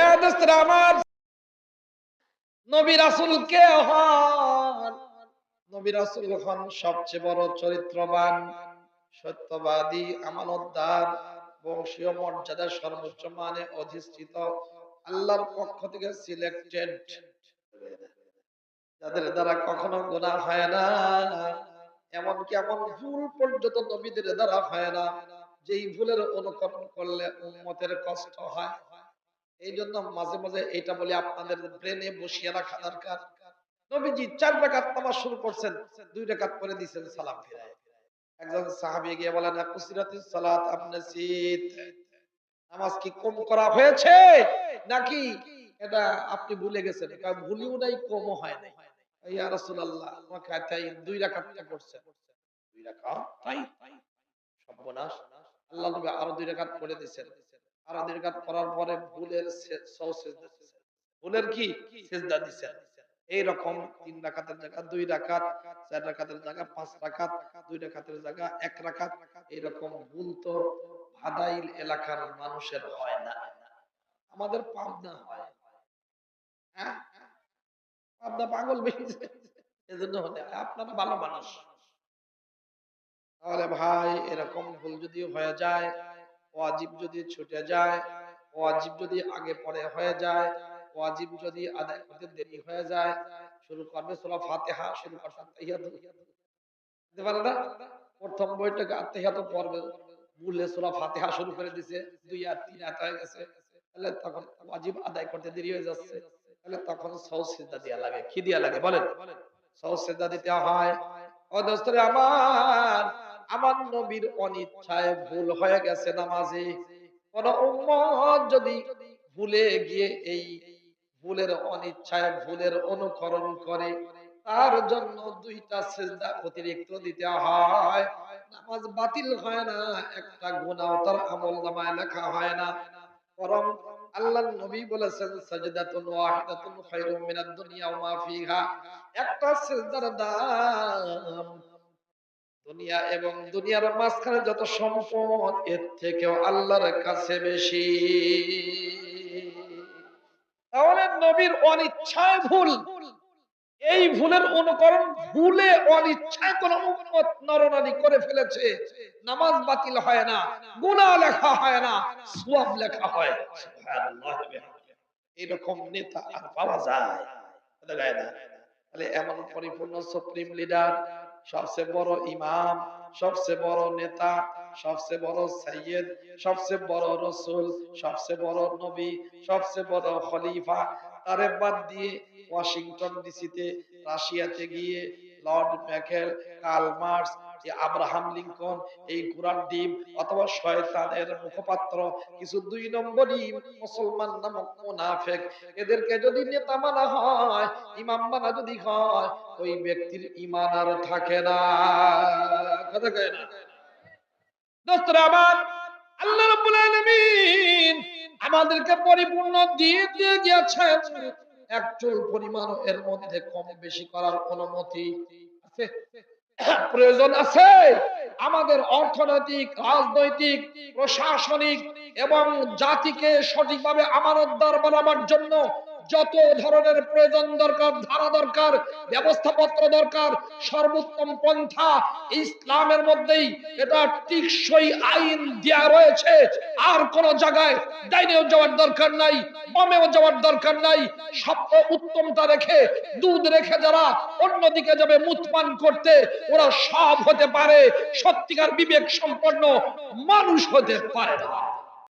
এ দোস্তরা আমার, নবী রাসূল কে হন? নবী রাসূল হন সবচেয়ে বড় চরিত্রবান, সত্যবাদী, আমানতদার, বংশীয় মর্যাদার সর্বোচ্চ মানে অধিষ্ঠিত, আল্লাহর পক্ষ থেকে সিলেক্টেড, যাদের দ্বারা কখনো গুনাহ হয় না, এমনকি এমন ভুল পর্যন্ত নবীদের দ্বারা হয় না যেই ভুলের অনুকরণ করলে উম্মতের কষ্ট হয়। এই জন্য মাঝে মাঝে এটা বলে আপনাদের ব্রেনে বসিয়ে রাখা দরকার। নবীজি 4 রাকাত নামাজ শুরু করছেন, 2 রাকাত পরে দিয়েছেন সালাম ফিরায়। একজন সাহাবী গিয়ে বলেন, কুসিরাতিস সালাত, আপনি সিত, নামাজ কি কম করা হয়েছে নাকি এটা আপনি ভুলে গেছেন? ভুলিও নাই, কমও হয় নাই। ইয়া রাসূলুল্লাহ, আমাকে তাই 2 রাকাত করছেন। 2 রাকাত, তাই সর্বনাশ। আল্লাহ নবী আরো 2 রাকাত পড়ে দিয়েছেন। আরো 2 রাকাত পড়ার পরে ভুলের সিজদা দিয়েছেন। ভুলের কি সিজদা দিয়েছেন। এইরকম 3 রাকাতের জায়গা 2 রাকাত, 4 রাকাতের জায়গা 5 রাকাত, 2 রাকাতের জায়গা 1 রাকাত, এরকম ভুল তো ভাদাইল এলাকার মানুষের হয় না, আমাদের পাবনা হয়। হ্যাঁ, পাবনা পাগল বেশি, এজন্য হলে আপনারা ভালো মানুষ। তাহলে ভাই, এরকম ভুল যদি হয়ে যায়, ওয়াজিব যদি ছুটে যায়, ওয়াজিব যদি আগে পরে হয়ে যায়, ওয়াজিব যদি আদায় করতে দেরি হয়ে যায়, শুরু করবে সূরা ফাতিহা, শুরু করতে আত্তাহিয়াতু দিতে পারে না। প্রথম বইটাকে আত্তাহিয়াতু পড়বে, ভুলে সূরা ফাতিহা শুরু করে দিয়েছে, 2 আর 3 আয়াত হয়ে গেছে, তাহলে তখন ওয়াজিব আদায় করতে দেরি হয়ে যাচ্ছে। তাহলে তখন সওজ সিজদা দেয়া লাগে। কি দেয়া লাগে বলেন? সওজ সিজদা দিতে হয়। ও দোস্তরে আমার, আমার নবীর অনিচ্ছায় ভুল হয়ে গেছে নামাজে, কোন উম্মত যদি ভুলে গিয়ে এই ভুলের অনিচ্ছায় ভুলের অনুকরণ করে, তার জন্য 2টা সিজদা অতিরিক্ত দিতে হয়। নামাজ বাতিল হয় না, একটা গুনাহ তার আমলনামায় লেখা হয় না, বরং আল্লাহর নবী বলেছেন, সাজদাতুন ওয়াহিদাতুন খায়রুম মিনাদ দুনিয়া ওয়া মা ফিহা, একটা সিজদার দাম দুনিয়া এবং দুনিয়ার মাঝখানে যত সম্পদ, এর থেকেও আল্লাহর কাছে বেশি। তাহলে নবীর অনিচ্ছায় ভুল, এই ভুলের অনুকরণ, ভুলে অনিচ্ছায় কোন উম্মত নরনারী করে ফেলেছে, নামাজ বাতিল হয় না, গুনাহ লেখা হয় না, সওয়াব লেখা হয়। সুবহানাল্লাহ। এরকম নেতা আর পাওয়া যায়? কথা যায় না। তাহলে এমন পরিপূর্ণ সুপ্রিম লিডার, সবচেয়ে বড় ইমাম, সবচেয়ে বড় নেতা, সবচেয়ে বড় সাইয়্যিদ, সবচেয়ে বড় রাসূল, সবচেয়ে বড় নবী, সবচেয়ে বড় খলিফা, তারে বাদ দিয়ে ওয়াশিংটন ডিসিতে, রাশিয়াতে গিয়ে লর্ড ম্যাকেল, কার্ল মার্কস, আব্রাহাম লিঙ্কন, এই ঘোড়ার ডিম অথবা শয়তানের মুখপাত্র কিছু 2 নম্বরই মুসলমান নামক মুনাফিক, এদেরকে যদি নেতা মানা হয়, ইমাম মানা যদি হয়, ওই ব্যক্তির ঈমান আর থাকে না। কথা কয় না? দোস্তরা আমার, আল্লাহ রাব্বুল আলামিন আমাদেরকে পরিপূর্ণ দিয়ে দিয়ে গিয়েছেন, এক চুল পরিমাণ এর মধ্যে কম বেশি করার অনুমতি আছে? প্রয়োজন আছে? আমাদের অর্থনৈতিক, রাজনৈতিক, প্রশাসনিক এবং জাতিকে সঠিকভাবে আমানতদার বানাবার জন্য যত ধরনের প্রয়োজন দরকার, ধারা দরকার, ব্যবস্থাপত্র দরকার, সর্বোত্তম পন্থা ইসলামের মধ্যেই এটা টিকসই আইন দেয়া রয়েছে। আর কোন জায়গায় ডাইনেও যাওয়ার দরকার নাই, বামেও যাওয়ার দরকার নাই। সব উত্তমতা রেখে, দুধ রেখে যারা অন্যদিকে যাবে মুত পান করতে, ওরা সব হতে পারে, সত্যিকার বিবেক সম্পন্ন মানুষ হতে পারে না।